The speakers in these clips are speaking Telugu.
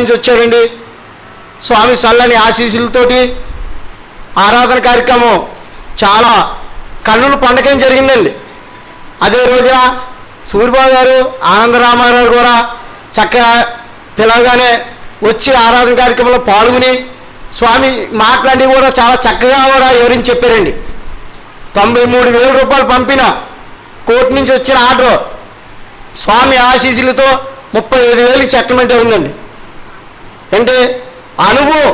నుంచి వచ్చారండి. స్వామి చల్లని ఆశీస్సులతోటి ఆరాధన కార్యక్రమం చాలా కన్నుల పండగం జరిగిందండి. అదే రోజున సూర్యబాబు గారు, ఆనందరామారావు కూడా చక్కగా పిలవగానే వచ్చి ఆరాధన కార్యక్రమంలో పాల్గొని స్వామి మాట్లాడి కూడా చాలా చక్కగా కూడా వివరించి చెప్పారండి. 93,000 రూపాయలు పంపిన కోర్టు నుంచి వచ్చిన ఆర్డర్ స్వామి ఆశీస్సులతో 35,000 సెటిల్మెంట్ అవుతుందండి. అంటే అనుభవం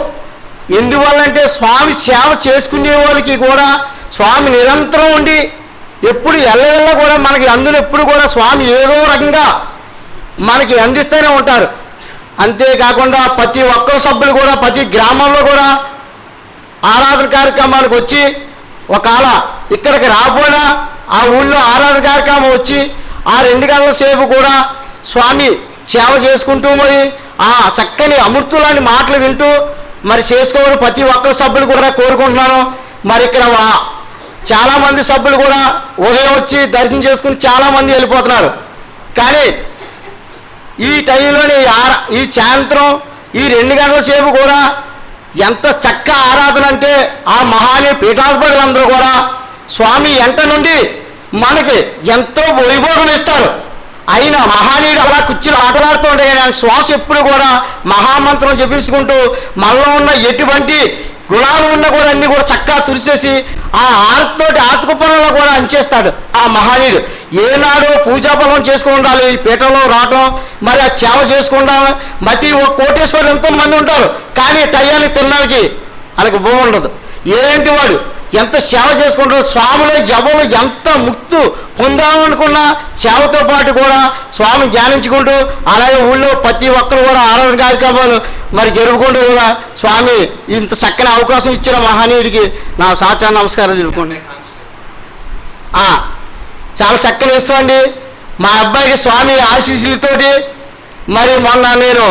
ఎందువల్లంటే స్వామి సేవ చేసుకునే వాళ్ళకి కూడా స్వామి నిరంతరం ఉండి ఎప్పుడు ఎల్లవెల్ల కూడా మనకి అందులో ఎప్పుడు కూడా స్వామి ఏదో రకంగా మనకి అందిస్తూనే ఉంటారు. అంతేకాకుండా ప్రతి ఒక్కరు సభ్యులు కూడా ప్రతి గ్రామంలో కూడా ఆరాధన కార్యక్రమానికి వచ్చి ఒకవేళ ఇక్కడికి రాకపోయినా ఆ ఊళ్ళో ఆరాధన కార్యక్రమం వచ్చి ఆ 2 గంటల సేపు కూడా స్వామి సేవ చేసుకుంటూ మరి ఆ చక్కని అమృతులాంటి మాటలు వింటూ మరి చేసుకోవాలని ప్రతి ఒక్కరు సభ్యులు కూడా కోరుకుంటున్నాను. మరి ఇక్కడ చాలామంది సభ్యులు కూడా ఉదయం వచ్చి దర్శనం చేసుకుని చాలామంది వెళ్ళిపోతున్నారు. కానీ ఈ టైంలోని ఈ సాయంత్రం ఈ 2 గంటల సేపు కూడా ఎంత చక్క ఆరాధన అంటే ఆ మహానీయ పీఠాధిపతులందరూ కూడా స్వామి ఎంట నుండి మనకి ఎంతో వైభోగం ఇస్తారు. అయినా మహానీయుడు అలా కుర్చీలు ఆటలాడుతూ ఉంటే కానీ ఆయన శ్వాస ఎప్పుడు కూడా మహామంత్రం జపించుకుంటూ మనలో ఉన్న ఎటువంటి గుణాలు ఉన్నా కూడా అన్నీ కూడా చక్కగా తుడిచేసి ఆ ఆర్తతోటి ఆతుకుపనంలో కూడా అంచేస్తాడు ఆ మహానీయుడు. ఏనాడో పూజాబలం చేసుకుని ఉండాలి ఈ పీఠంలో రావటం, మరి ఆ సేవ చేసుకుంటాం. ప్రతి కోటేశ్వరులు ఎంతో మంది ఉంటారు, కానీ టయాన్ని తినడానికి వాళ్ళకి భూమి ఉండదు. ఏంటి వాడు ఎంత సేవ చేసుకుంటారు, స్వాములు ఎవరు ఎంత ముక్తు పొందామనుకున్న సేవతో పాటు కూడా స్వామిని ధ్యానించుకుంటూ అలాగే ఊళ్ళో ప్రతి ఒక్కరు కూడా ఆరాధన కార్యక్రమాలు మరి జరుపుకుంటూ కూడా స్వామి ఇంత చక్కని అవకాశం ఇచ్చిన మహనీయుడికి నా సాష్టాంగ నమస్కారం జరుపుకోండి. చాలా చక్కని విషయం అండి. మా అబ్బాయికి స్వామి ఆశీస్సులతోటి మరి మొన్న నేను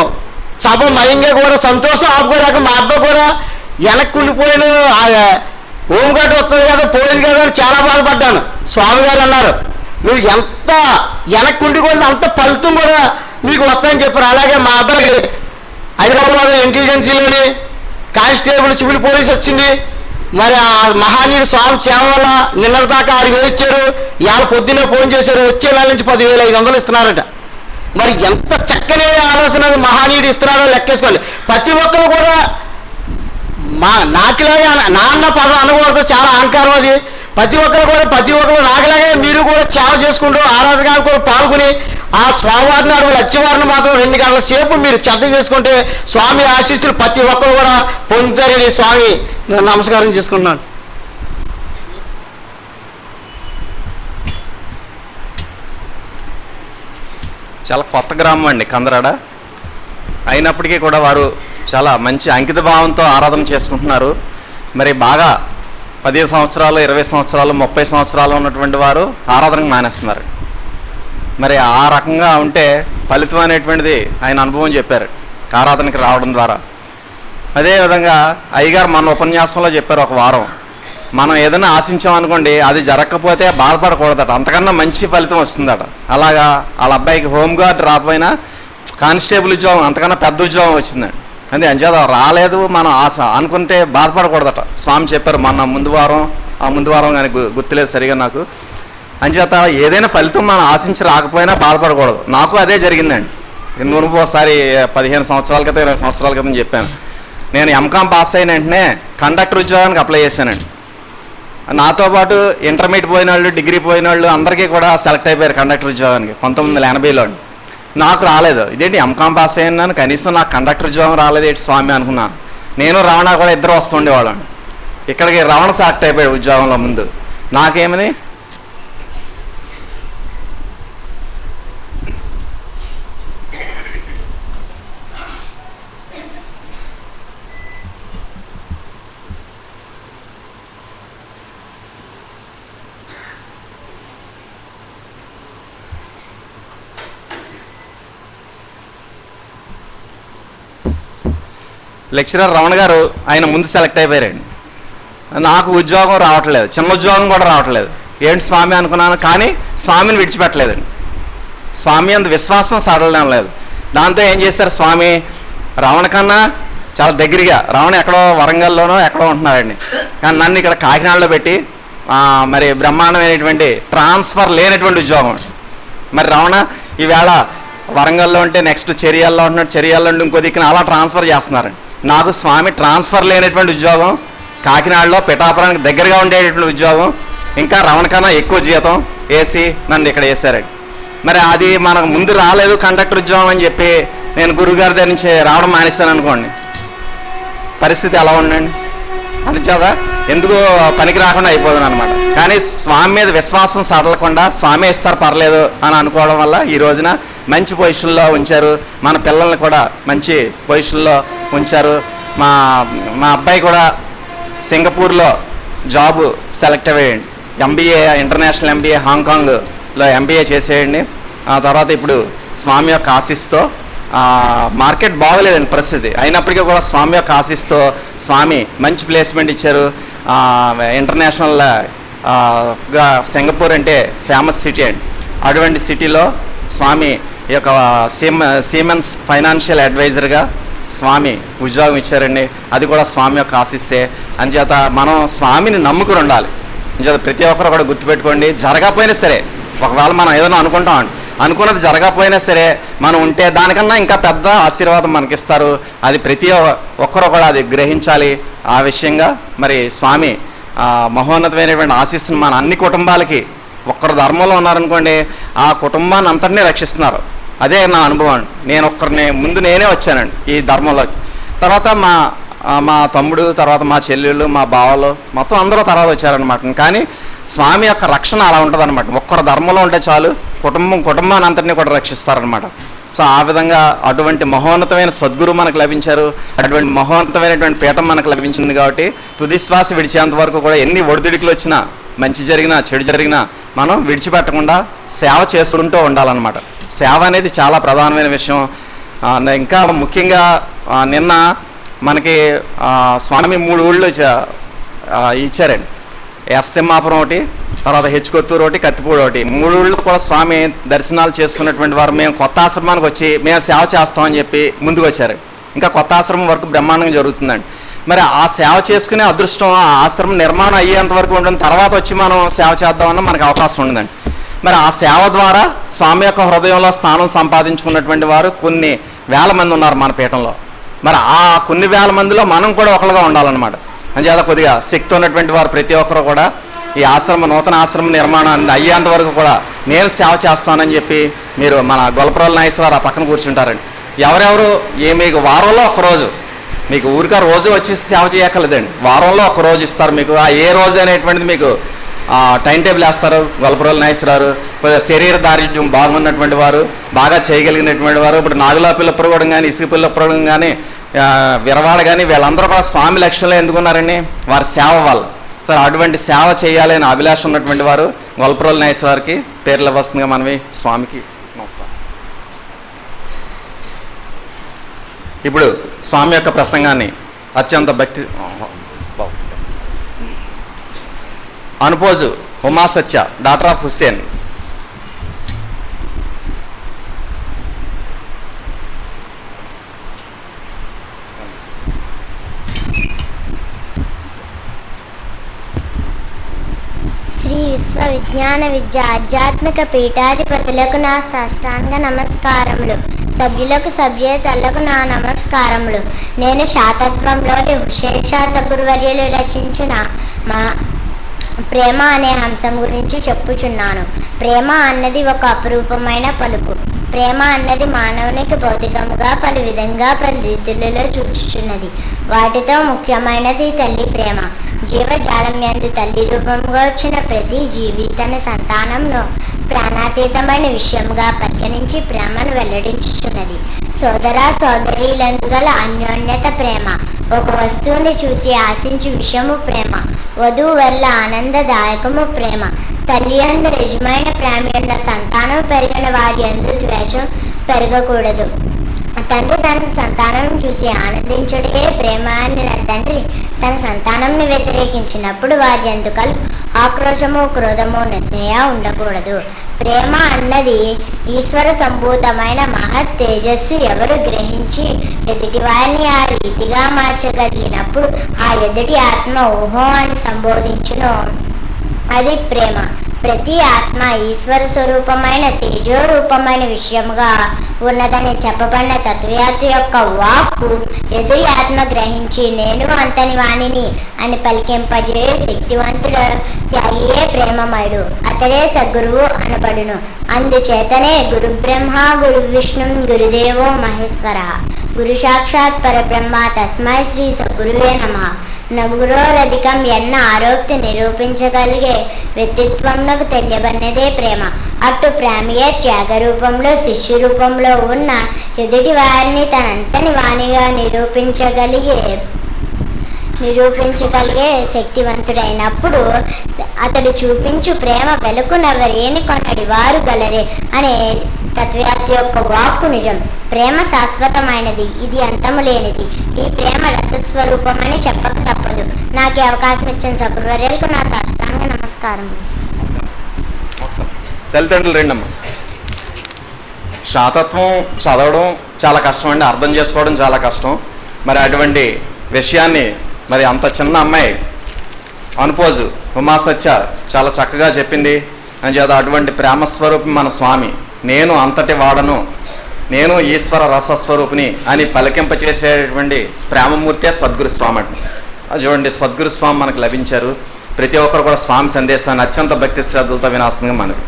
సభ మయంగా కూడా సంతోషం ఆపుకోలేక మా అబ్బాయి కూడా వెనక్కి ఉండిపోయిన హోంగార్డ్ వస్తుంది కదా పోయింది కదా అని చాలా బాధపడ్డాను. స్వామి గారు అన్నారు నువ్వు ఎంత వెనక్కి ఉండిపోయింది అంత ఫలితం కూడా నీకు వస్తుందని చెప్పారు. అలాగే మా అబ్బాయికి హైదరాబాద్ ఇంటెలిజెన్సీలోని కానిస్టేబుల్ సివిల్ పోలీస్ వచ్చింది. మరి ఆ మహానీయుడు స్వామి సేవ వల్ల నిన్నటి దాకా 6,000 ఇచ్చారు. ఇవాళ పొద్దున్నే ఫోన్ చేశారు వచ్చే నెల నుంచి 10,500 ఇస్తున్నారట. మరి ఎంత చక్కని ఆలోచన మహానీయుడు ఇస్తున్నాడో లెక్కేసుకోవాలి. ప్రతి ఒక్కరు కూడా నాకులాగే నాన్న పదం అనకూడదు, చాలా అహంకారం అది. ప్రతి ఒక్కరు నాకులాగే మీరు కూడా సేవ చేసుకుంటూ ఆరాధనగా కూడా పాల్గొని ఆ స్వామివారిని అడుగులు అచ్చివారిని మాత్రం 2 గంటల సేపు మీరు శ్రద్ధ చేసుకుంటే స్వామి ఆశీస్సులు ప్రతి ఒక్కరు కూడా పొందుతారని స్వామి నమస్కారం చేసుకుంటున్నాను. చాలా కొత్త గ్రామం అండి కందరాడ. అయినప్పటికీ కూడా వారు చాలా మంచి అంకిత భావంతో ఆరాధన చేసుకుంటున్నారు. మరి బాగా 15 సంవత్సరాలు 20 సంవత్సరాలు 30 సంవత్సరాలు ఉన్నటువంటి వారు ఆరాధనకు మానేస్తున్నారు. మరి ఆ రకంగా ఉంటే ఫలితం అనేటువంటిది ఆయన అనుభవం చెప్పారు ఆరాధనకి రావడం ద్వారా. అదేవిధంగా అయ్యగారు మన ఉపన్యాసంలో చెప్పారు, ఒక వారం మనం ఏదైనా ఆశించామనుకోండి అది జరగకపోతే బాధపడకూడదట, అంతకన్నా మంచి ఫలితం వస్తుందట. అలాగా వాళ్ళ అబ్బాయికి హోంగార్డ్ రాకపోయినా కానిస్టేబుల్ ఉద్యోగం అంతకన్నా పెద్ద ఉద్యోగం వచ్చిందండి. అంతే అంచేత రాలేదు మనం ఆశ అనుకుంటే బాధపడకూడదట స్వామి చెప్పారు మొన్న ముందు వారం కానీ గుర్తులేదు సరిగా నాకు. అంచేత ఏదైనా ఫలితం మనం ఆశించి రాకపోయినా బాధపడకూడదు. నాకు అదే జరిగిందండి. మునుపు ఒకసారి 15 సంవత్సరాల క్రితం 20 సంవత్సరాల క్రితం చెప్పాను. నేను ఎంకామ్ పాస్ అయిన వెంటనే కండక్టర్ ఉద్యోగానికి అప్లై చేశానండి. నాతో పాటు ఇంటర్మీడియట్ పోయిన వాళ్ళు డిగ్రీ పోయిన వాళ్ళు అందరికీ కూడా సెలెక్ట్ అయిపోయారు కండక్టర్ ఉద్యోగానికి 1980లో. నాకు రాలేదు. ఇదేంటి ఎంకామ్ పాస్ అయినాను కనీసం నాకు కండక్టర్ ఉద్యోగం రాలేదు ఏంటి స్వామి అనుకున్నాను. నేను రమణ కూడా ఇద్దరు వస్తుండేవాళ్ళం. ఇక్కడికి రమణ సెలెక్ట్ అయిపోయాడు ఉద్యోగంలో ముందు. నాకేమని లెక్చరర్ రమణ గారు ఆయన ముందు సెలెక్ట్ అయిపోయారండి. నాకు ఉద్యోగం రావట్లేదు, చిన్న ఉద్యోగం కూడా రావట్లేదు. ఏంటి స్వామి అనుకున్నాను, కానీ స్వామిని విడిచిపెట్టలేదండి. స్వామి అంత విశ్వాసం సడలడం లేదు. దాంతో ఏం చేశారు స్వామి, రావణ కన్నా చాలా దగ్గరగా, రావణ ఎక్కడో వరంగల్లోనో ఎక్కడో ఉంటున్నారండి, కానీ నన్ను ఇక్కడ కాకినాడలో పెట్టి మరి బ్రహ్మాండమైనటువంటి ట్రాన్స్ఫర్ లేనటువంటి ఉద్యోగం. మరి రావణ ఈవేళ వరంగల్లో ఉంటే నెక్స్ట్ చెరియాల్లో ఉంటున్నాడు, చెరియాల్లో ఉండి ఇంకో దిక్కున అలా ట్రాన్స్ఫర్ చేస్తున్నారండి. నాకు స్వామి ట్రాన్స్ఫర్ లేనటువంటి ఉద్యోగం, కాకినాడలో పిఠాపురానికి దగ్గరగా ఉండేటటువంటి ఉద్యోగం, ఇంకా రమణ కన్నా ఎక్కువ జీతం వేసి నన్ను ఇక్కడ వేశారండి. మరి అది మనకు ముందు రాలేదు కండక్టర్ ఉద్యోగం అని చెప్పి నేను గురువుగారి దగ్గర నుంచి రావడం మానేస్తాను అనుకోండి, పరిస్థితి ఎలా ఉండండి? అందుచేత ఎందుకు పనికి రాకుండా అయిపోతుంది అనమాట. కానీ స్వామి మీద విశ్వాసం సడలకుండా స్వామి ఇస్తారు పర్లేదు అని అనుకోవడం వల్ల ఈ రోజున మంచి పొజిషన్లో ఉంచారు. మన పిల్లల్ని కూడా మంచి పొజిషన్లో ఉంచారు. మా అబ్బాయి కూడా సింగపూర్లో జాబు సెలెక్ట్ అయ్యాయండి. ఎంబీఏ, ఇంటర్నేషనల్ ఎంబీఏ హాంకాంగ్లో ఎంబీఏ చేసేయండి. ఆ తర్వాత ఇప్పుడు స్వామి యొక్క ఆశీస్తో, మార్కెట్ బాగోలేదండి పరిస్థితి, అయినప్పటికీ కూడా స్వామి యొక్క ఆశీస్తో స్వామి మంచి ప్లేస్మెంట్ ఇచ్చారు. ఇంటర్నేషనల్ సింగపూర్ అంటే ఫేమస్ సిటీ అండి. అటువంటి సిటీలో స్వామి ఈ యొక్క సీమెన్స్ ఫైనాన్షియల్ అడ్వైజర్గా స్వామి ఉద్యోగం ఇచ్చారండి. అది కూడా స్వామి యొక్క ఆశీస్సే. అంచేత మనం స్వామిని నమ్ముకుని ఉండాలి. అంచేత ప్రతి ఒక్కరు కూడా గుర్తుపెట్టుకోండి, జరగకపోయినా సరే, ఒకవేళ మనం ఏదైనా అనుకుంటామండి, అనుకున్నది జరగకపోయినా సరే మనం ఉంటే దానికన్నా ఇంకా పెద్ద ఆశీర్వాదం మనకిస్తారు. అది ప్రతి ఒక్కరు కూడా అది గ్రహించాలి. ఆ విషయంగా మరి స్వామి మహోన్నతమైనటువంటి ఆశీస్సును మన అన్ని కుటుంబాలకి, ఒక్కరు ధర్మంలో ఉన్నారనుకోండి ఆ కుటుంబాన్ని అంతటినీ రక్షిస్తున్నారు. అదే నా అనుభవం. నేను ఒక్కరిని ముందు నేనే వచ్చానండి ఈ ధర్మంలోకి. తర్వాత మా తమ్ముడు, తర్వాత మా చెల్లెళ్ళు, మా బావలు మొత్తం అందరూ తర్వాత వచ్చారనమాట. కానీ స్వామి యొక్క రక్షణ అలా ఉంటుంది అనమాట. ఒక్కరు ధర్మంలో ఉంటే చాలు కుటుంబాన్ని అంతటినీ కూడా రక్షిస్తారనమాట. సో ఆ విధంగా అటువంటి మహోన్నతమైన సద్గురు మనకు లభించారు. అటువంటి మహోన్నతమైనటువంటి పీఠం మనకు లభించింది. కాబట్టి తుది శ్వాస విడిచేంత వరకు కూడా ఎన్ని ఒడిదుడికలు వచ్చినా, మంచి జరిగినా చెడు జరిగినా మనం విడిచిపెట్టకుండా సేవ చేసుకుంటూ ఉండాలన్నమాట. సేవ అనేది చాలా ప్రధానమైన విషయం. ఇంకా ముఖ్యంగా నిన్న మనకి స్వామి 3 ఊళ్ళు ఇచ్చారండి. ఎస్తిమ్మాపురం ఒకటి, తర్వాత హెచ్కొత్తూరు ఒకటి, కత్తిపూడి ఒకటి, 3 ఊళ్ళు కూడా స్వామి దర్శనాలు చేసుకున్నటువంటి వారు మేము కొత్త ఆశ్రమానికి వచ్చి మేము సేవ చేస్తామని చెప్పి ముందుకు వచ్చారు. ఇంకా కొత్త ఆశ్రమం వరకు బ్రహ్మాండంగా జరుగుతుందండి. మరి ఆ సేవ చేసుకునే అదృష్టం ఆ ఆశ్రమం నిర్మాణం అయ్యేంత వరకు ఉంటుంది. తర్వాత వచ్చి మనం సేవ చేద్దామన్నా మనకు అవకాశం ఉండదండి. మరి ఆ సేవ ద్వారా స్వామి యొక్క హృదయంలో స్థానం సంపాదించుకున్నటువంటి వారు కొన్ని వేల మంది ఉన్నారు మన పీఠంలో. మరి ఆ కొన్ని వేల మందిలో మనం కూడా ఒకళ్ళుగా ఉండాలన్నమాట. అంచేత కొద్దిగా శక్తి ఉన్నటువంటి వారు ప్రతి ఒక్కరు కూడా ఈ నూతన ఆశ్రమ నిర్మాణాన్ని అయ్యేంత వరకు కూడా నేను సేవ చేస్తానని చెప్పి మీరు మన గొల్లప్రోలు నాగేశ్వరరావు ఆ పక్కన కూర్చుంటారండి. ఎవరెవరు మీకు వారంలో ఒక్కరోజు, మీకు ఊరికా రోజు వచ్చి సేవ చేయక్కర్లేదండి, వారంలో ఒక్కరోజు ఇస్తారు మీకు. ఆ ఏ రోజు అనేటువంటిది మీకు టైం టేబుల్ వేస్తారు గొల్లప్రోలు నాగేశ్వరరావు. కొద్దిగా శరీర దారిద్ర్యం బాగున్నటువంటి వారు, బాగా చేయగలిగినటువంటి వారు, ఇప్పుడు నాగులాపిల్లపురగూడెం కానీ, ఇసుకపిల్లపురగూడెం కానీ, విరవాడ కానీ, వీళ్ళందరూ కూడా స్వామి లక్ష్యంలో ఎందుకున్నారండి? వారి సేవ వల్ల. సరే అటువంటి సేవ చేయాలి అని అభిలాష ఉన్నటువంటి వారు గొల్లప్రోలు నాగేశ్వరరావుకి పేర్లు వస్తుందిగా మనవి. స్వామికి నమస్కారం. ఇప్పుడు స్వామి యొక్క ప్రసంగాన్ని అత్యంత భక్తి అనుపోజు ఉమాసత్య డాక్టర్ ఆఫ్ హుస్సేన్ శ్రీ విశ్వవిజ్ఞాన విద్య ఆధ్యాత్మిక పీఠాధిపతులకు నా సాష్టాంగ నమస్కారములు. సభ్యులకు సభ్యేతలకు నా నమస్కారములు. నేను శాతత్వంలోని హుస్సేన్ షా సద్గురువర్యులు రచించిన ప్రేమ అనే అంశం గురించి చెప్పుచున్నాను. ప్రేమ అన్నది ఒక అపురూపమైన పలుకు. ప్రేమ అన్నది మానవునికి భౌతికముగా పలు విధంగా పలు రీతులలో చూచుచున్నది. వాటితో ముఖ్యమైనది తల్లి ప్రేమ. జీవజాలం యందు తల్లి రూపంగా వచ్చిన ప్రతి జీవి తన సంతానంలో ప్రాణాతీతమైన విషయముగా పరిగణించి ప్రేమను వెల్లడించుచున్నది. సోదర సోదరీలందు గల అన్యోన్యత ప్రేమ. ఒక వస్తువుని చూసి ఆశించు విషయము ప్రేమ. వధువు వల్ల ఆనందదాయకము ప్రేమ. తల్లి యందు నిజమైన ప్రేమ ఉన్న సంతానం పెరిగిన వారి యందు ద్వేషం పెరగకూడదు. తండ్రి తన సంతానం చూసి ఆనందించుటే ప్రేమ అని తండ్రి తన సంతానంని వ్యతిరేకించినప్పుడు వారి ఎందుకలు ఆక్రోశము క్రోధము నిద్రయ ఉండకూడదు. ప్రేమ అన్నది ఈశ్వర సంభూతమైన మహత్ తేజస్సు. ఎవరు గ్రహించి ఎదుటి వారిని ఆ రీతిగా మార్చగలిగినప్పుడు ఆ ఎదుటి ఆత్మ ఊహో అని సంబోధించును, అది ప్రేమ. ప్రతి ఆత్మ ఈశ్వర స్వరూపమైన తేజోరూపమైన విషయముగా ఉన్నదని చెప్పబడిన తత్వయాత్ర యొక్క వాక్కు ఎదురి ఆత్మ గ్రహించి నేను అంతని వాణిని అని పలికింపజే శక్తివంతుడు త్యాగియే ప్రేమమయుడు, అతడే సద్గురువు అనబడును. అందుచేతనే గురు బ్రహ్మ గురు విష్ణు గురుదేవో మహేశ్వర గురు సాక్షాత్ పరబ్రహ్మ తస్మై శ్రీ సద్గురువే నమః. నలుగురోరధికం ఎన్న ఆరోక్తి నిరూపించగలిగే వ్యక్తిత్వంలో తెలియబడినదే ప్రేమ. అటు ప్రేమయే త్యాగ రూపంలో శిష్యు రూపంలో ఉన్న ఎదుటి వారిని తనంతని వాణిగా నిరూపించగలిగే శక్తివంతుడైనప్పుడు అతడు చూపించు ప్రేమ వెలుకునెవరేని కొన్నడి వారు గలరే అనే తత్వయాత్ర యొక్క వాక్కు నిజం. ప్రేమ శాశ్వతమైనది, ఇది అంతము లేనిది. ఈ ప్రేమ రసస్వరూపమని చెప్పక తప్పదు. నాకు ఈ అవకాశం ఇచ్చిన సగురువర్యులకు నా సాష్టాంగ నమస్కారం. తల్లిదండ్రులు రెండమ్మా. శాతత్వం చదవడం చాలా కష్టం అండి, అర్థం చేసుకోవడం చాలా కష్టం. మరి అటువంటి విషయాన్ని మరి అంత చిన్న అమ్మాయి అనుపోజు ఉమాసత్య చాలా చక్కగా చెప్పింది అని చేత అటువంటి ప్రేమస్వరూపం మన స్వామి. నేను అంతటి వాడను, నేను ఈశ్వర రసస్వరూపిని అని పలికింపచేసేటువంటి ప్రేమమూర్తే సద్గురు స్వామి అంట. అటువంటి సద్గురు స్వామి మనకు లభించారు. ప్రతి ఒక్కరు కూడా స్వామి సందేశాన్ని అత్యంత భక్తి శ్రద్ధలతో వినాల్సిందిగా మనకు.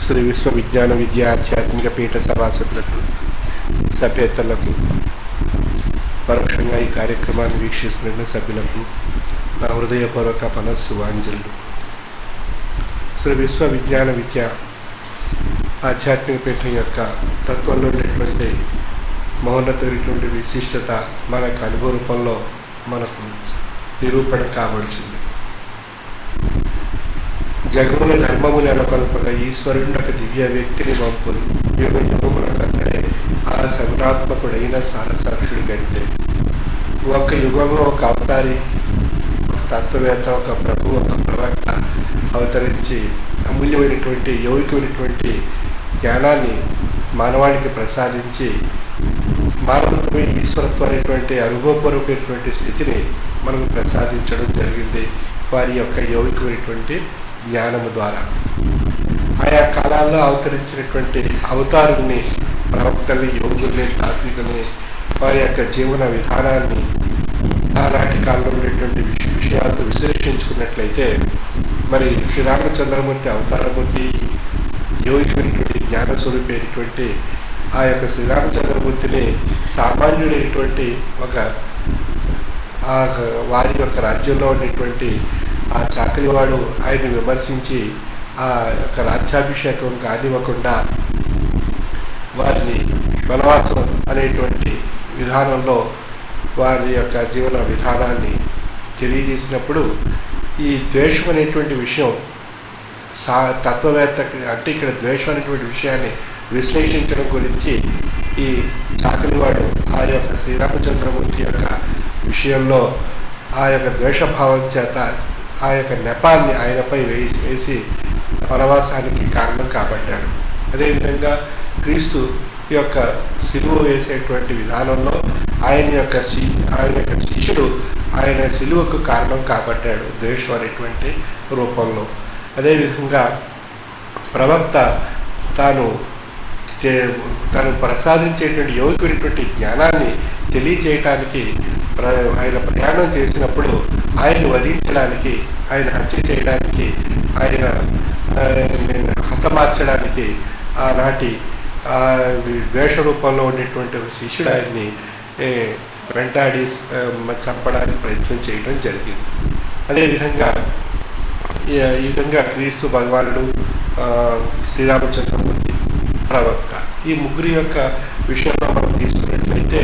శ్రీ విశ్వవిజ్ఞాన విద్యా ఆధ్యాత్మిక పీఠ సభాసభ్యులకు, సభ్యేతరులకు, పరోక్షంగా ఈ కార్యక్రమాన్ని వీక్షిస్తున్న సభ్యులకు నా హృదయపూర్వక మనస్సువాంజలు. శ్రీ విశ్వవిజ్ఞాన విద్య ఆధ్యాత్మిక పీఠం యొక్క తత్వంలో ఉండేటువంటి మహోన్నతమైనటువంటి విశిష్టత మనకు అనుభవ రూపంలో మనకు నిరూపణ కాబడుతుంది. జగమున ధర్మము నెలకొల్పగా ఈశ్వరుడు ఒక దివ్య వ్యక్తిని పంపును, యుగ యుగమునకతడే ఆ సగుణాత్మకుడైన సారసాక్షుడి కంటే. ఒక యుగంలో ఒక అవతారి, ఒక తత్వవేత్త, ఒక ప్రభు, ఒక ప్రవక్త అవతరించి అమూల్యమైనటువంటి యౌకికమైనటువంటి జ్ఞానాన్ని మానవాళికి ప్రసాదించి మానవులమైన ఈశ్వరత్వం అనేటువంటి అనుభవపూర్వకమైనటువంటి స్థితిని మనకు ప్రసాదించడం జరిగింది వారి యొక్క యౌకికమైనటువంటి జ్ఞానము ద్వారా. ఆయా కాలాల్లో అవతరించినటువంటి అవతారుల్ని, ప్రవక్తల్ని, యోగుల్ని, తాత్వికుల్ని, వారి యొక్క జీవన విధానాన్ని ఆనాటి కాలంలో ఉండేటువంటి విషయాలతో విశ్లేషించుకున్నట్లయితే మరి శ్రీరామచంద్రమూర్తి అవతారమూర్తి యోగికమైనటువంటి జ్ఞానస్వరూపి అయినటువంటి ఆ యొక్క శ్రీరామచంద్రమూర్తిని సామాన్యుడైనటువంటి వారి యొక్క రాజ్యంలో ఉండేటువంటి ఆ చాకలివాడు ఆయన్ని విమర్శించి ఆ యొక్క రాజ్యాభిషేకం కానివ్వకుండా వారిని వనవాసం అనేటువంటి విధానంలో వారి యొక్క జీవన విధానాన్ని తెలియజేసినప్పుడు ఈ ద్వేషం అనేటువంటి విషయం తత్వవేత్తకి, అంటే ఇక్కడ ద్వేషం అనేటువంటి విషయాన్ని విశ్లేషించడం గురించి ఈ చాకలివాడు ఆ యొక్క శ్రీరామచంద్రమూర్తి యొక్క విషయంలో ఆ యొక్క ద్వేషభావం చేత ఆ యొక్క నెపాన్ని ఆయనపై వేసి వనవాసానికి కారణం కాబట్టాడు. అదేవిధంగా క్రీస్తు యొక్క సిలువ వేసేటువంటి విధానంలో ఆయన యొక్క శిష్యుడు ఆయన సిలువకు కారణం కాబట్టాడు ద్వేషం అనేటువంటి రూపంలో. అదేవిధంగా ప్రవక్త తాను ప్రసాదించేటువంటి యోగికమైనటువంటి జ్ఞానాన్ని తెలియజేయటానికి ఆయన ప్రయాణం చేసినప్పుడు ఆయన్ని వధించడానికి, ఆయన హత్య చేయడానికి, ఆయన హతమార్చడానికి ఆనాటి ద్వేష రూపంలో ఉండేటువంటి శిష్యుడు ఆయన్ని వెంటాడి చంపడానికి ప్రయత్నం చేయడం జరిగింది. అదేవిధంగా ఈ విధంగా క్రీస్తు భగవానుడు, శ్రీరామచంద్రమూర్తి, ప్రవక్త, ఈ ముగ్గురి యొక్క విషయంలో మనం తీసుకున్నట్లయితే అయితే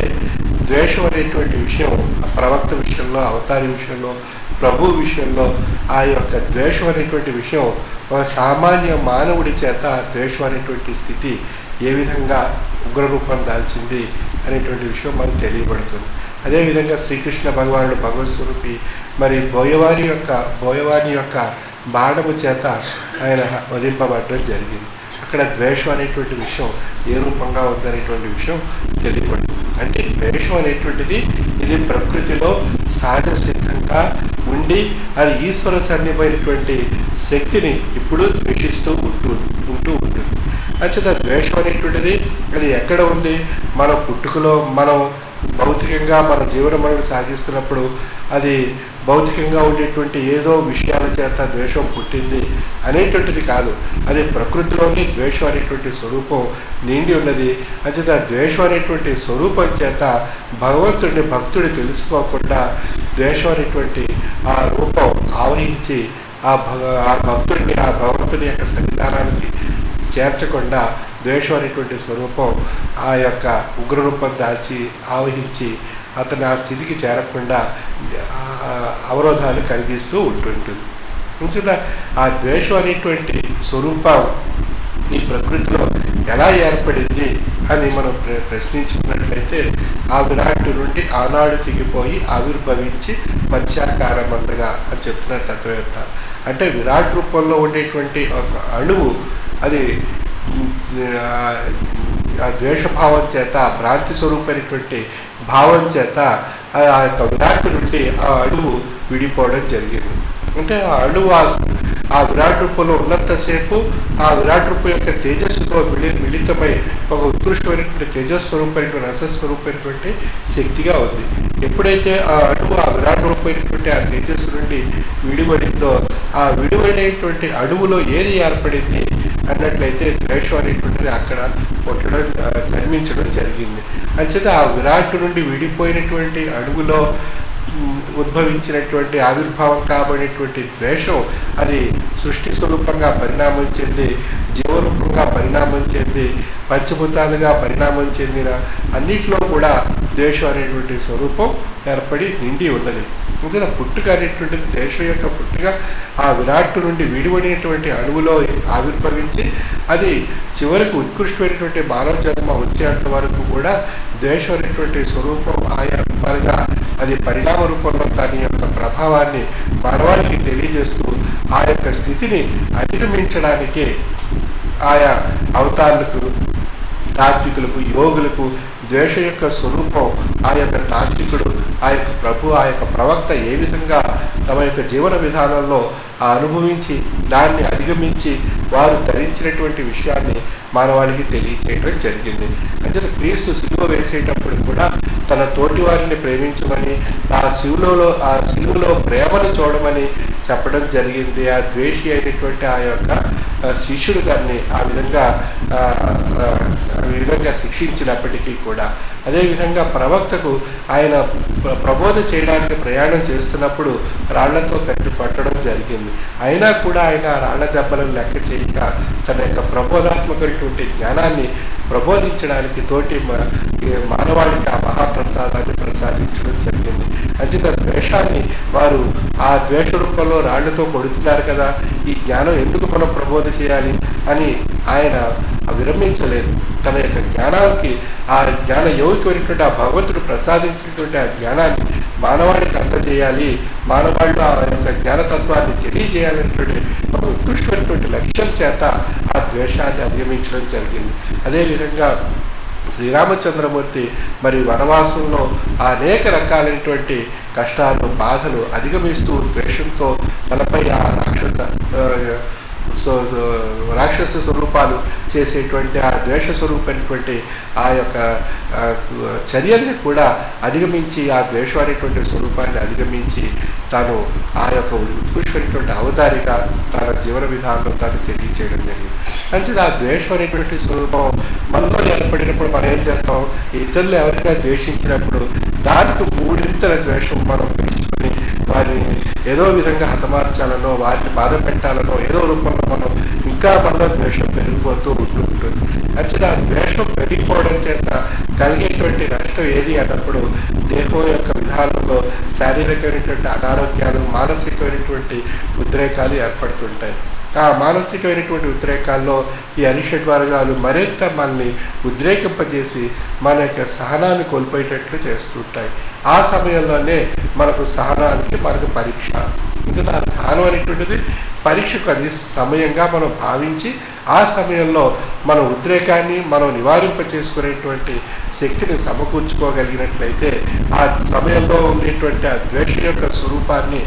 ద్వేషం అనేటువంటి విషయం ప్రవక్త విషయంలో, అవతారి విషయంలో, ప్రభు విషయంలో ఆ యొక్క ద్వేషం అనేటువంటి విషయం ఒక సామాన్య మానవుడి చేత ద్వేషం అనేటువంటి స్థితి ఏ విధంగా ఉగ్రరూపం దాల్చింది అనేటువంటి విషయం మనకు తెలియబడుతుంది. అదేవిధంగా శ్రీకృష్ణ భగవానుడు భగవత్ స్వరూపి మరి బోయవాని యొక్క బాణము చేత ఆయన వధింపబడడం జరిగింది. అక్కడ ద్వేషం అనేటువంటి విషయం ఏ రూపంగా ఉందనేటువంటి విషయం తెలియబడుతుంది. అంటే ద్వేషం అనేటువంటిది ఇది ప్రకృతిలో సహజ సిద్ధంగా ఉండి అది ఈశ్వర సన్నిధమైనటువంటి శక్తిని ఇప్పుడు ద్వేషిస్తూ ఉంటూ ఉంటుంది. అంచేత ద్వేషం అనేటువంటిది అది ఎక్కడ ఉంది? మన పుట్టుకలో మనం భౌతికంగా మన జీవనం సాగిస్తున్నప్పుడు అది భౌతికంగా ఉండేటువంటి ఏదో విషయాల చేత ద్వేషం పుట్టింది అనేటువంటిది కాదు. అది ప్రకృతిలోని ద్వేషం అనేటువంటి స్వరూపం నిండి ఉన్నది. అంచేత ద్వేషం అనేటువంటి స్వరూపం చేత భక్తుడి తెలుసుకోకుండా ద్వేషం అనేటువంటి ఆ రూపం ఆవహించి ఆ భక్తుడిని ఆ భగవంతుని యొక్క సన్నిధానానికి చేర్చకుండా ద్వేషం అనేటువంటి స్వరూపం ఆ యొక్క ఉగ్రరూపం దాల్చి ఆవహించి అతను ఆ స్థితికి చేరకుండా అవరోధాలు కలిగిస్తూ ఉంటుంటుంది. ఇంకా ఆ ద్వేషం అనేటువంటి స్వరూపం ఈ ప్రకృతిలో ఎలా ఏర్పడింది అని మనం ప్రశ్నించుకున్నట్లయితే ఆ విరాట్ నుండి ఆనాడు తెగిపోయి ఆవిర్భవించి మత్స్యాకారమందగా అని చెప్తున్నట్టు అర్థమవుతారు. అంటే విరాట్ రూపంలో ఉండేటువంటి ఒక అణువు అది ఆ ద్వేషభావం చేత భ్రాంతి స్వరూపమైనటువంటి భావం చేత ఆ యొక్క విరాట్ నుండి ఆ అణువు విడిపోవడం జరిగింది. అంటే ఆ అణువు ఆ విరాట్ రూపంలో ఉన్నంతసేపు ఆ విరాట్ రూపం యొక్క తేజస్సుతో మిళితమై ఒక ఉత్కృష్టమైనటువంటి తేజస్వరూపమైనటువంటి రసస్వరూపమైనటువంటి శక్తిగా ఉంది. ఎప్పుడైతే ఆ అణువు ఆ విరాట్ రూపమైనటువంటి ఆ తేజస్సు నుండి విడిపడిందో ఆ విడిపడినటువంటి అణువులో ఏది ఏర్పడింది అన్నట్లయితే ద్వేషం అనేటువంటిది అక్కడ జన్మించడం జరిగింది. అంచేత ఆ విరాట్ నుండి విడిపోయినటువంటి అణువులో ఉద్భవించినటువంటి ఆవిర్భావం కాబడినటువంటి ద్వేషం అది సృష్టి స్వరూపంగా పరిణామం చెంది జీవరూపంగా పరిణామం చెంది పంచభూతాలుగా పరిణామం చెందిన అన్నిట్లో కూడా ద్వేషం అనేటువంటి స్వరూపం ఏర్పడి నిండి ఉన్నది. ఇంకా పుట్టుక అనేటువంటిది ద్వేషం యొక్క పుట్టుక ఆ విరాట్ నుండి విడిపడినటువంటి అణువులో ఆవిర్భవించి అది చివరికి ఉత్కృష్టమైనటువంటి మానవ జన్మ వచ్చేంత వరకు కూడా ద్వేషం అనేటువంటి స్వరూపం ఆయా రూపాలుగా అది పరిణామ రూపంలో దాని యొక్క ప్రభావాన్ని మానవాళికి తెలియజేస్తూ ఆ యొక్క స్థితిని అధిగమించడానికే ఆయా అవతారులకు తాత్వికులకు యోగులకు ద్వేషం యొక్క స్వరూపం ఆ యొక్క తాత్వికుడు ఆ యొక్క ప్రభు ఆ యొక్క ప్రవక్త ఏ విధంగా తమ యొక్క జీవన విధానంలో అనుభవించి దాన్ని అధిగమించి వారు ధరించినటువంటి విషయాన్ని మానవాళికి తెలియచేయడం జరిగింది. అంటే క్రీస్తు శిలువ వేసేటప్పుడు కూడా తన తోటి వారిని ప్రేమించమని ఆ శిలువలో ప్రేమను చూడమని చెప్పడం జరిగింది. ఆ ద్వేషి అయినటువంటి ఆ యొక్క శిష్యుడు గారిని ఆ విధంగా శిక్షించినప్పటికీ కూడా అదేవిధంగా ప్రవక్తకు ఆయన ప్రబోధ చేయడానికి ప్రయాణం చేస్తున్నప్పుడు రాళ్లతో కట్టి పట్టడం జరిగింది. అయినా కూడా ఆయన రాళ్ల దెబ్బలను లెక్క చేయక తన యొక్క ప్రబోధాత్మకమైనటువంటి జ్ఞానాన్ని ప్రబోధించడానికి తోటి మానవాళికి ఆ మహాప్రసాదాన్ని ప్రసాదించడం జరిగింది. అంచేత ద్వేషాన్ని వారు ఆ ద్వేష రూపంలో రాళ్లతో కొడుతున్నారు కదా, ఈ జ్ఞానం ఎందుకు మనం ప్రబోధ చేయాలి అని ఆయన విరమించలేదు. తన యొక్క జ్ఞానానికి ఆ జ్ఞాన యోగికమైనటువంటి ఆ భగవంతుడు ప్రసాదించినటువంటి ఆ జ్ఞానాన్ని మానవాళికి అందజేయాలి, మానవాళిలో ఆ యొక్క జ్ఞానతత్వాన్ని తెలియజేయాలనేటువంటి ఒక ఉత్కృష్టమైనటువంటి లక్ష్యం చేత ఆ ద్వేషాన్ని అధిగమించడం జరిగింది. అదేవిధంగా శ్రీరామచంద్రమూర్తి మరి వనవాసంలో అనేక రకాలైనటువంటి కష్టాలు బాధలు అధిగమిస్తూ ద్వేషంతో తనపై ఆ రాక్షస స్వరూపాలు చేసేటువంటి ఆ ద్వేష స్వరూపమైనటువంటి ఆ యొక్క చర్యల్ని కూడా అధిగమించి ఆ ద్వేషం అనేటువంటి స్వరూపాన్ని అధిగమించి తాను ఆ యొక్క ఉత్కృష్టమైనటువంటి అవతారిగా తన జీవన విధానంలో తాను తెలియచేయడం జరిగింది. అంటే ఆ ద్వేషం అనేటువంటి స్వరూపం మనలో ఏర్పడినప్పుడు మనం ఏం చేస్తాం, ఇతరులు ఎవరైనా ద్వేషించినప్పుడు దానికి మూడింత నూతన ద్వేషం మనం పెంచుకొని వారిని ఏదో విధంగా హతమార్చాలనో, వారిని బాధ పెట్టాలనో ఏదో రూపంలో మనం ఇంకా మనలో ద్వేషం పెరిగిపోతూ ఉంటుంది. అంటే ఆ ద్వేషం పెరిగిపోవడం చేత కలిగేటువంటి నష్టం ఏది అన్నప్పుడు దేహం యొక్క విధానంలో శారీరకమైనటువంటి అనారోగ్యాలు, మానసికమైనటువంటి ఉద్రేకాలు ఏర్పడుతుంటాయి. ఆ మానసికమైనటువంటి ఉద్రేకాల్లో ఈ అరిషడ్ వర్గాలు మరింత మనల్ని ఉద్రేకింపజేసి మన యొక్క సహనాన్ని కోల్పోయేటట్లు చేస్తుంటాయి. ఆ సమయంలోనే మనకు సహనానికి మనకు పరీక్ష. ఎందుకంటే ఆ సహనం అనేటువంటిది పరీక్షకు అది సమయంగా మనం భావించి ఆ సమయంలో మన ఉద్రేకాన్ని మనం నివారింప చేసుకునేటువంటి శక్తిని సమకూర్చుకోగలిగినట్లయితే ఆ సమయంలో ఉండేటువంటి ఆ ద్వేషం యొక్క స్వరూపాన్ని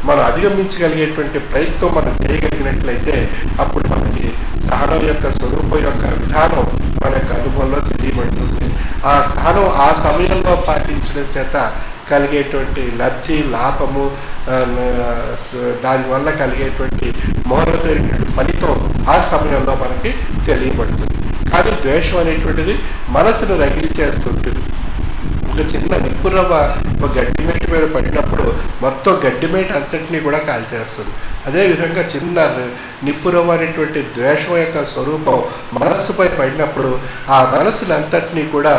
మనం అధిగమించగలిగేటువంటి ప్రయత్నం మనం చేయగలిగినట్లయితే అప్పుడు మనకి సహనం యొక్క స్వరూపం యొక్క విధానం మన యొక్క అనుభవంలో తెలియబడుతుంది. ఆ సహనం ఆ సమయంలో పాటించడం చేత కలిగేటువంటి లబ్ధి, లాభము, దానివల్ల కలిగేటువంటి మౌనమైనటువంటి ఫలితం ఆ సమయంలో మనకి తెలియబడుతుంది. కానీ ద్వేషం అనేటువంటిది మనసును రగిలిచేస్తుంటుంది. ఒక చిన్న నిప్పురవ్వ ఒక గడ్డిమేట మీద పడినప్పుడు మొత్తం గడ్డిమేట అంతటినీ కూడా కాల్చేస్తుంది. అదేవిధంగా చిన్న నిప్పురవ్వ అనేటువంటి ద్వేషం యొక్క స్వరూపం మనస్సుపై పడినప్పుడు ఆ మనస్సుని అంతటినీ కూడా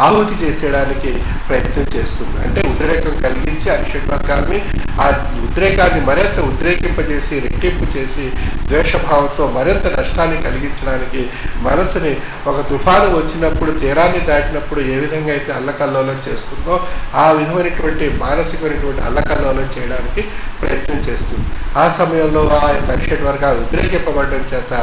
ఆహుతి చేసేయడానికి ప్రయత్నం చేస్తుంది. అంటే ఉద్రేకం కలిగించి అరిషడ్ వర్గాన్ని ఆ ఉద్రేకాన్ని మరింత ఉద్రేకింపజేసి రెట్టింపు చేసి ద్వేషభావంతో మరింత నష్టాన్ని కలిగించడానికి మనసుని ఒక తుఫాను వచ్చినప్పుడు, తీరాన్ని దాటినప్పుడు ఏ విధంగా అయితే అల్లకల్లోలం చేస్తుందో ఆ విధమైనటువంటి మానసికమైనటువంటి అల్లకల్లోలం చేయడానికి ప్రయత్నం చేస్తుంది. ఆ సమయంలో ఆ అరిషడ్ వర్గాలు ఉద్రేకింపబడడం చేత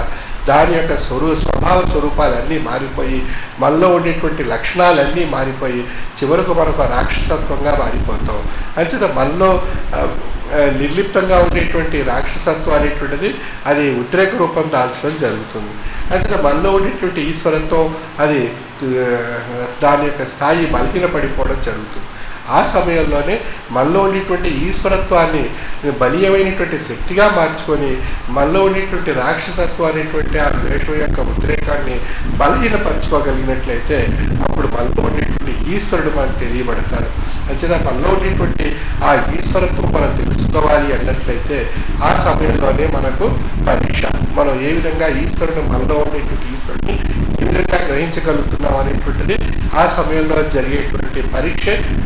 దాని యొక్క స్వభావ స్వరూపాలన్నీ మారిపోయి మనలో ఉండేటువంటి లక్షణాలన్నీ మారిపోయి చివరకు మనకు రాక్షసత్వంగా మారిపోతాం. అంచేత మనలో నిర్లిప్తంగా ఉండేటువంటి రాక్షసత్వం అనేటువంటిది అది ఉద్రేక రూపం దాల్చడం జరుగుతుంది. అంచేత మనలో ఉండేటువంటి ఈశ్వరత్వం అది దాని యొక్క స్థాయి బలహీనపడిపోవడం జరుగుతుంది. ఆ సమయంలోనే మనలో ఉండేటువంటి ఈశ్వరత్వాన్ని బలీయమైనటువంటి శక్తిగా మార్చుకొని మనలో ఉండేటువంటి రాక్షసత్వం అనేటువంటి ఆ ద్వేషం యొక్క ఉద్రేకాన్ని బలహీనపరచుకోగలిగినట్లయితే అప్పుడు మనలో ఉండేటువంటి ఈశ్వరుడు మనకు తెలియబడతాడు. అంచేత మనలో ఉండేటువంటి ఆ ఈశ్వరత్వం మనం తెలుసుకోవాలి అన్నట్లయితే ఆ సమయంలోనే మనకు పరీక్ష. మనం ఏ విధంగా ఈశ్వరుడు మనలో ఉండేటువంటి ఈశ్వరుడిని ఏ విధంగా గ్రహించగలుగుతున్నాం అనేటువంటిది ఆ సమయంలో జరిగేటువంటి పరీక్ష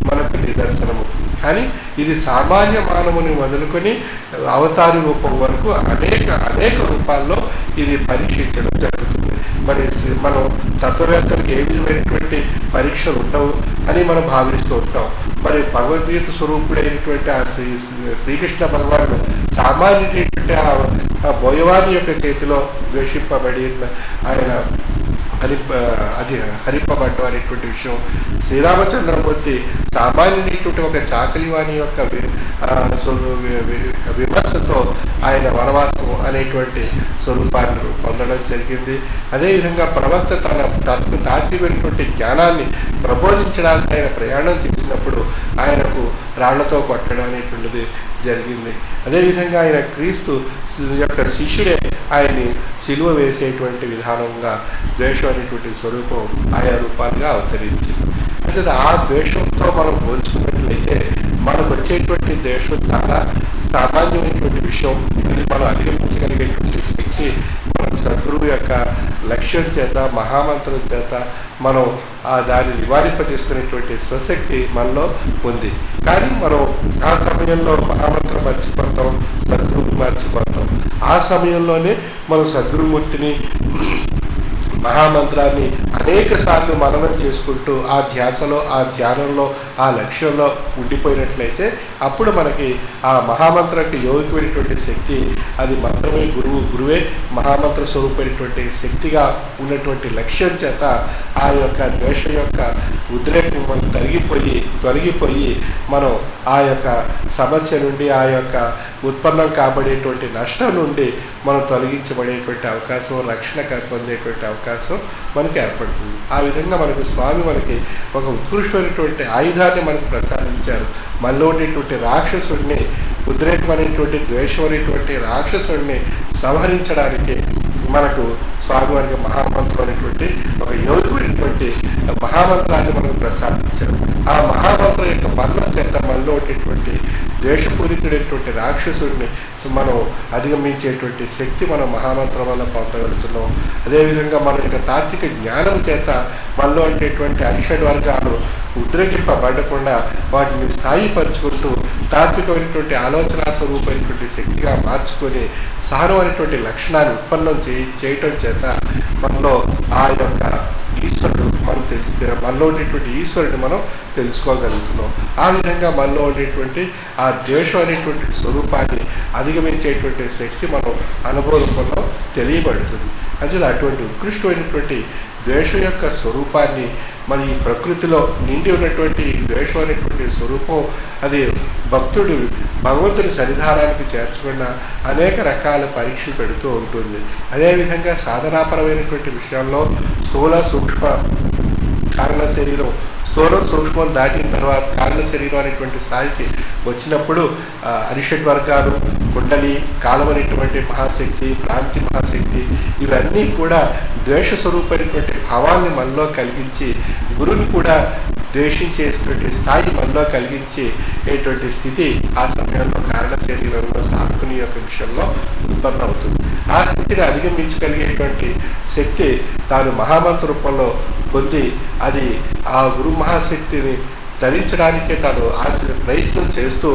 మనకు నిదర్శనము. కానీ ఇది సామాన్య మానవుని మొదలుకొని అవతారి రూపం వరకు అనేక రూపాల్లో ఇది పరీక్షించడం జరుగుతుంది. మరి మనం తత్వవేత్తలకు ఏ విధమైనటువంటి పరీక్షలు ఉండవు అని మనం భావిస్తూ ఉంటాం. మరి భగవద్గీత స్వరూపుడైనటువంటి ఆ శ్రీకృష్ణ భగవానుడు సామాన్యుడైనటువంటి ఆ బోయవాని యొక్క చేతిలో ద్వేషింపబడి ఆయన హరింపబడ్డం అనేటువంటి విషయం, శ్రీరామచంద్రమూర్తి సామాన్యుడైనటువంటి ఒక చాకలివాణి యొక్క విమర్శతో ఆయన వనవాసం అనేటువంటి స్వరూపాన్ని పొందడం జరిగింది. అదేవిధంగా ప్రవక్త తన తాత్వికమైనటువంటి జ్ఞానాన్ని ప్రబోధించడానికి ఆయన ప్రయాణం చేసినప్పుడు ఆయనకు రాళ్లతో కొట్టడం అనేటువంటిది జరిగింది. అదేవిధంగా ఆయన క్రీస్తు యొక్క శిష్యుడే ఆయన్ని సిలువ వేసేటువంటి విధానంగా ద్వేషం అనేటువంటి స్వరూపం ఆయా రూపాలుగా అవతరించింది. అంటే ఆ ద్వేషంతో మనం పోల్చుకున్నట్లయితే మనకు వచ్చేటువంటి ద్వేషం చాలా సామాన్యమైనటువంటి విషయం. ఇది మనం అధిగమించగలిగేటువంటి శక్తి మనకు సద్గురువు యొక్క లక్ష్యం చేత, మహామంత్రం చేత మనం దాన్ని నివారింప చేసుకునేటువంటి స్వశక్తి మనలో ఉంది. కానీ మనం ఆ సమయంలో మహామంత్రం మర్చిపోతాం, సద్గురువుని మర్చిపోతాం. ఆ సమయంలోనే మనం సద్గురుమూర్తిని, మహామంత్రాన్ని అనేక సార్లు మననం చేసుకుంటూ ఆ ధ్యాసలో, ఆ ధ్యానంలో, ఆ లక్ష్యంలో ఉండిపోయినట్లయితే అప్పుడు మనకి ఆ మహామంత్రానికి యోగికమైనటువంటి శక్తి, అది మంత్రమే గురువే మహామంత్ర స్వరూపమైనటువంటి శక్తిగా ఉన్నటువంటి లక్ష్యం చేత ఆ యొక్క ద్వేషం యొక్క ఉద్రేకం మనం తొలగిపోయి మనం ఆ యొక్క సమస్య నుండి, ఆ యొక్క ఉత్పన్నం కాబడేటువంటి నష్టం నుండి మనం తొలగించబడేటువంటి అవకాశం, రక్షణ పొందేటువంటి అవకాశం మనకి ఏర్పడుతుంది. ఆ విధంగా మనకు స్వామి మనకి ఒక ఉత్కృష్టమైనటువంటి ఆయుధాన్ని మనకు ప్రసాదించారు. మనలో ఉండేటువంటి రాక్షసుడిని, ఉద్రేకం అనేటువంటి ద్వేషం అనేటువంటి రాక్షసుడిని సంహరించడానికి మనకు స్వామి వారికి మహామంత్రం అనేటువంటి ఒక యోగికమైనటువంటి మహామంత్రాన్ని మనకు ప్రసాదించారు. ఆ మహామంత్రం యొక్క మరణం మనలో ఉండేటువంటి ద్వేషపూరితుడైనటువంటి రాక్షసుడిని మనం అధిగమించేటువంటి శక్తి మనం మహామంత్రం వల్ల పొందగలుగుతున్నాం. అదేవిధంగా మన యొక్క తాత్విక జ్ఞానం చేత మనలో ఉండేటువంటి అరిషడ్ వర్గాలు ఉద్రేకింపబడకుండా వాటిని స్థాయిపరుచుకుంటూ తాత్వికమైనటువంటి ఆలోచన స్వరూపమైనటువంటి శక్తిగా మార్చుకొని సహనం అనేటువంటి లక్షణాన్ని ఉత్పన్నం చేయటం చేత మనలో ఆ యొక్క ఈశ్వరుడు మనలో ఉండేటువంటి ఈశ్వరుడిని మనం తెలుసుకోగలుగుతున్నాం. ఆ విధంగా మనలో ఉండేటువంటి ఆ ద్వేషం అనేటువంటి స్వరూపాన్ని అధిగమించేటువంటి శక్తి మనం అనుభవంలో తెలియబడుతుంది. అంటే అటువంటి ఉత్కృష్టమైనటువంటి ద్వేషం యొక్క స్వరూపాన్ని మన ఈ ప్రకృతిలో నిండి ఉన్నటువంటి ద్వేషం అనేటువంటి స్వరూపం అది భక్తుడు భగవంతుని సన్నిధానానికి చేర్చకుండా అనేక రకాల పరీక్షలు పెడుతూ ఉంటుంది. అదేవిధంగా సాధనాపరమైనటువంటి విషయాల్లో స్థూల సూక్ష్మ కారణ శరీరం, స్థూలం సూక్ష్మం దాటిన తర్వాత కారణ శరీరం అనేటువంటి స్థాయికి వచ్చినప్పుడు అరిషడ్ వర్గాలు, కుండలి, కాలం అనేటువంటి మహాశక్తి, ప్రాంతి మహాశక్తి ఇవన్నీ కూడా ద్వేష స్వరూపమైనటువంటి భావాన్ని మనలో కలిగించి గురుని కూడా ద్వేషించేటువంటి స్థాయి మనలో కలిగించేటువంటి స్థితి ఆ సమయంలో కారణ శరీరంలో సాధకుని యొక్క విషయంలో ఉత్పన్నమవుతుంది. ఆ స్థితిని అధిగమించగలిగేటువంటి శక్తి తాను మహామంత్ర రూపంలో పొంది అది ఆ గురు మహాశక్తిని ధరించడానికే తాను ప్రయత్నం చేస్తూ